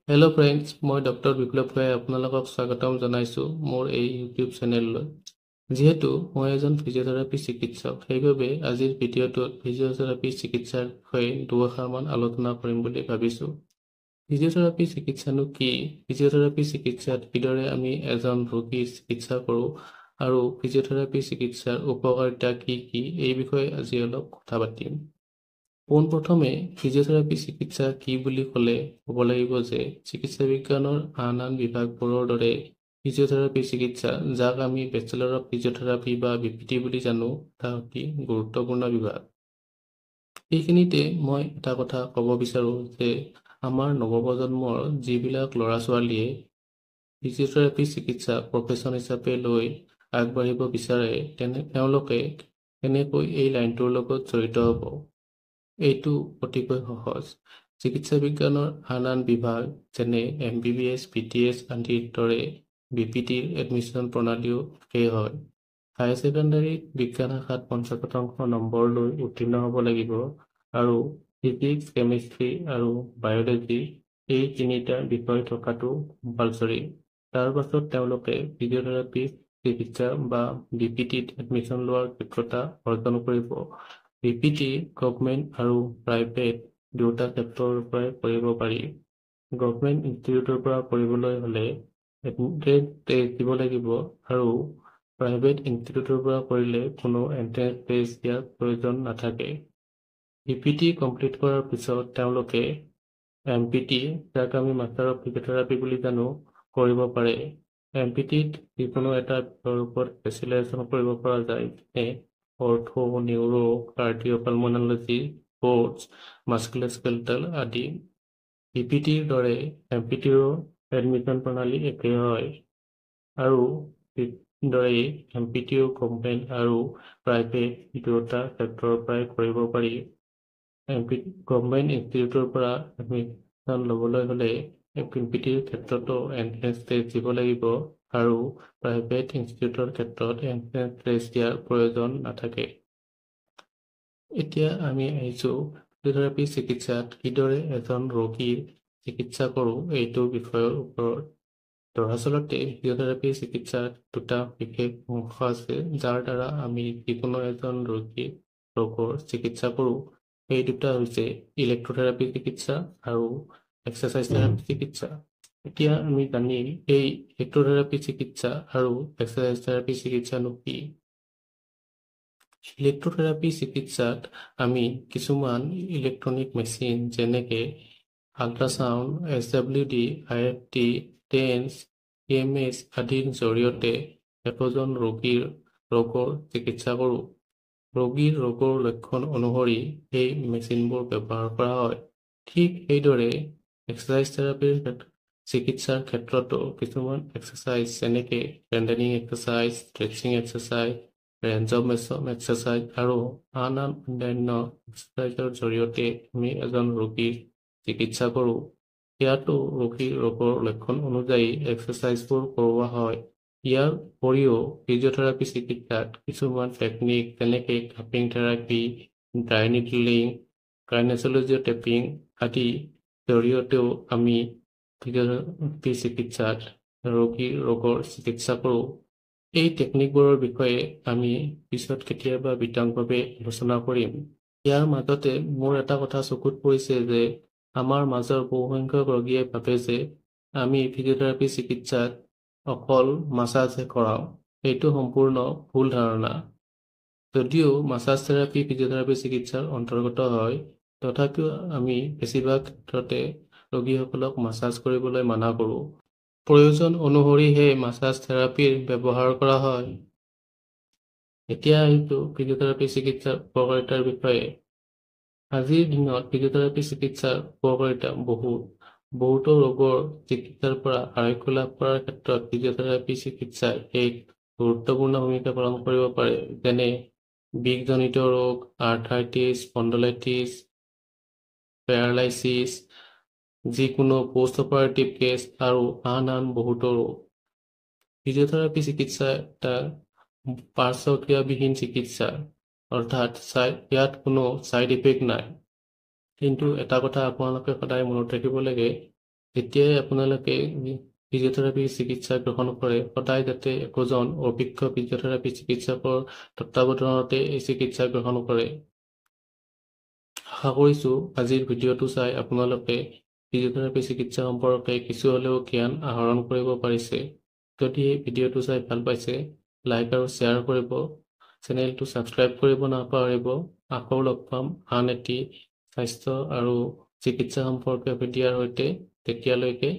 Hello' friends, মই doctor বিপ্লৱ ভাই আপোনালোকক স্বাগতম জনাইছোঁ মোৰ এই ইউটিউব চেনেললৈ। যিহেতু মই এজন ফিজিঅ'থেৰাপি চিকিৎসক, সেইবাবে আজিৰ ভিডিঅ'টোত ফিজিঅ'থেৰাপি চিকিৎসাৰ বিষয়ে দুআষাৰমান আলোচনা কৰিম বুলি ভাবিছোঁ। ফিজিঅ'থেৰাপি চিকিৎসানো কি? ফিজিঅ'থেৰাপি চিকিৎসাত কিদৰে আমি এজন ৰোগীৰ চিকিৎসা কৰোঁ আৰু ফিজিঅ'থেৰাপি চিকিৎসাৰ উপকাৰিতা কি কি এই বিষয়ে আজি অলপ কথা পাতিম। পোনপ্ৰথমে ফিজিঅ'থেৰাপি চিকিৎসা কি বুলি ক'লে ক'ব লাগিব যে চিকিৎসা বিজ্ঞানৰ আন বিভাগবোৰৰ দৰে ফিজিঅ'থেৰাপি চিকিৎসা, যাক আমি বেচেলৰ অফ ফিজিঅ'থেৰাপি বা BPT বুলি জানো, এটা অতি গুৰুত্বপূৰ্ণ বিভাগ। এইখিনিতে মই এটা কথা ক'ব বিচাৰোঁ যে আমাৰ নৱপ্ৰজন্মৰ যিবিলাক ল'ৰা ছোৱালীয়ে ফিজিঅ'থেৰাপি চিকিৎসা প্ৰফেশ্যন হিচাপে লৈ আগবাঢ়িব বিচাৰে, তেওঁলোকে কেনেকৈ এই লাইনটোৰ লগত জড়িত হ'ব। এইটো অতিকৈ সহজ। চিকিৎসা বিজ্ঞানৰ আন বিভাগ যেনে MBBS, PTS আদিৰ দৰে BPTৰ এডমিশ্যন প্ৰণালীও একেই হয়। হায়াৰ ছেকেণ্ডাৰীত বিজ্ঞান শাখাত 50% নম্বৰ লৈ উত্তীৰ্ণ হ'ব লাগিব আৰু ফিজিক্স, কেমিষ্ট্ৰি আৰু বায়'লজি এই তিনিটা বিষয় থকাটো কম্পালচৰি। তাৰ পাছত তেওঁলোকে ফিজিঅ'থেৰাপি চিকিৎসা বা BPTত এডমিশ্যন লোৱাৰ যোগ্যতা অৰ্জন কৰিব। BPT গভৰ্ণমেণ্ট আৰু প্ৰাইভেট দুয়োটা ক্ষেত্ৰৰ পৰাই কৰিব পাৰি। গভৰ্ণমেণ্ট ইনষ্টিটিউটৰ পৰা কৰিবলৈ হ'লে এণ্ট্ৰেন্স টেষ্ট দিব লাগিব আৰু প্ৰাইভেট ইনষ্টিটিউটৰ পৰা কৰিলে কোনো এণ্ট্ৰেন্স টেষ্ট দিয়াৰ প্ৰয়োজন নাথাকে। BPT কমপ্লিট কৰাৰ পিছত তেওঁলোকে MPT, যাক আমি মাষ্টাৰ অফ ফিজিঅ'থেৰাপি বুলি জানো, কৰিব পাৰে। MPTত যিকোনো এটা বিষয়ৰ ওপৰত স্পেচিয়েলাইজেশ্যন কৰিব পৰা যায়, যেনে অৰ্থো, নিউৰো, কাৰ্ডিঅ'পালমনলজি, স্পৰ্টছ, মাস্কুলোস্কেলেটাল আদি। BPTৰ দৰে MPTৰো এডমিশ্যন প্ৰণালী একেই হয় আৰু দৰেই MPTও গভৰ্ণমেণ্ট আৰু প্ৰাইভেট দুয়োটা ক্ষেত্ৰৰ পৰাই কৰিব পাৰি। গভৰ্ণমেণ্ট ইনষ্টিটিউটৰ পৰা এডমিশ্যন ল'বলৈ হ'লে MPTৰ ক্ষেত্ৰতো এণ্ট্ৰেন্স টেষ্ট দিব লাগিব আৰু প্ৰাইভেট ইনষ্টিটিউটৰ ক্ষেত্ৰত এণ্ট্ৰেন্স টেষ্ট দিয়াৰ প্ৰয়োজন নাথাকে। এতিয়া আমি আহিছোঁ ফিজিঅ'থেৰাপি চিকিৎসাত কিদৰে এজন ৰোগীৰ চিকিৎসা কৰোঁ এইটো বিষয়ৰ ওপৰত। দৰাচলতে ফিজিঅ'থেৰাপি চিকিৎসাত দুটা বিশেষ অংশ আছে, যাৰ দ্বাৰা আমি যিকোনো এজন ৰোগৰ চিকিৎসা কৰোঁ। এই দুটা হৈছে ইলেক্ট্ৰথেৰাপি চিকিৎসা আৰু এক্সাৰচাইজ থেৰাপি চিকিৎসা। এতিয়া আমি জানিম এই ইলেক্ট্ৰথেৰাপি চিকিৎসা আৰু এক্সাৰচাইজ থেৰাপি চিকিৎসানো কি। ইলেক্ট্ৰথেৰাপি চিকিৎসাত আমি কিছুমান ইলেক্ট্ৰনিক মেচিন যেনেকৈ ultrasound, SWD, IFT, TENS, EMS আদিৰ জৰিয়তে একোজন ৰোগৰ চিকিৎসা কৰোঁ। ৰোগীৰ ৰোগৰ লক্ষণ অনুসৰি এই মেচিনবোৰ ব্যৱহাৰ কৰা হয়। ঠিক সেইদৰে এক্সাৰচাইজ থেৰাপিৰ চিকিৎসাৰ ক্ষেত্ৰতো কিছুমান এক্সাৰচাইজ যেনেকৈ strengthening exercise, stretching exercise, range of motion exercise আৰু আন অন্যান্য এক্সাৰচাইজৰ জৰিয়তে আমি এজন ৰোগীৰ চিকিৎসা কৰোঁ। ইয়াতো ৰোগীৰ ৰোগৰ লক্ষণ অনুযায়ী এক্সাৰচাইজবোৰ কৰোৱা হয়। ইয়াৰ উপৰিও ফিজিঅ'থেৰাপি চিকিৎসাত কিছুমান টেকনিক যেনেকৈ cupping therapy, dry needling, kinesiology taping আদি জৰিয়তেও আমি ফিজিঅ'থেৰাপি চিকিৎসাত ৰোগীৰ ৰোগৰ চিকিৎসা কৰোঁ। এই টেকনিকবোৰৰ বিষয়ে আমি পিছত কেতিয়াবা বিতংভাৱে আলোচনা কৰিম। ইয়াৰ মাজতে মোৰ এটা কথা চকুত পৰিছে যে আমাৰ মাজৰ বহুসংখ্যক ৰোগীয়ে ভাবে যে আমি ফিজিঅ'থেৰাপি চিকিৎসাত অকল মাছাজহে কৰাওঁ। এইটো সম্পূৰ্ণ ভুল ধাৰণা। যদিও মাছাজ থেৰাপি ফিজিঅ'থেৰাপি চিকিৎসাৰ অন্তৰ্গত হয়, তথাপিও আমি বেছিভাগ ক্ষেত্ৰতে ৰোগীসকলক মাছাজ কৰিবলৈ মানা কৰোঁ। প্ৰয়োজন অনুসৰিহে মাছাজ থেৰাপিৰ ব্যৱহাৰ কৰা হয়। এতিয়া আহিছোঁ ফিজিঅ'থেৰাপি চিকিৎসাৰ উপকাৰিতাৰ বিষয়ে। আজিৰ দিনত ফিজিঅ'থেৰাপি চিকিৎসাৰ উপকাৰিতা বহুতো ৰোগৰ চিকিৎসাৰ পৰা আৰোগ্য লাভ কৰাৰ ক্ষেত্ৰত ফিজিঅ'থেৰাপি চিকিৎসাই এক গুৰুত্বপূৰ্ণ ভূমিকা পালন কৰিব পাৰে, যেনে বিষজনিত ৰোগ, আৰ্থ্ৰাইটিছ, স্পণ্ডলাইটিছ, পেৰালাইচিছ, যিকোনো পোষ্ট অপাৰেটিভ কেছ আৰু আন বহুতো ৰোগ। ফিজিঅ'থেৰাপি চিকিৎসা এটা পাৰ্শ্বক্ৰিয়াবিহীন চিকিৎসা, অৰ্থাৎ ইয়াত কোনো ছাইড ইফেক্ট নাই। কিন্তু এটা কথা আপোনালোকে সদায় মনত ৰাখিব লাগে যেতিয়াই আপোনালোকে ফিজিঅথেৰাপি চিকিৎসা গ্ৰহণ কৰে সদায় যাতে একোজন অভিজ্ঞ ফিজিঅথেৰাপি চিকিৎসকৰ তত্ত্বাৱধানতে এই চিকিৎসা গ্ৰহণ কৰে। আশা কৰিছোঁ আজিৰ ভিডিঅ'টো চাই আপোনালোকে ফিজিঅথেৰাপি চিকিৎসা সম্পৰ্কে কিছু হ'লেও জ্ঞান আহৰণ কৰিব পাৰিছে। যদি এই ভিডিঅ'টো চাই ভাল পাইছে লাইক আৰু শ্বেয়াৰ কৰিব, চেনেলটো ছাবস্ক্ৰাইব কৰিব নাপাহৰিব। আকৌ লগ পাম আন এটি স্বাস্থ্য আৰু চিকিৎসা সম্পৰ্কীয় ভিডিঅ'ৰ সৈতে। তেতিয়ালৈকে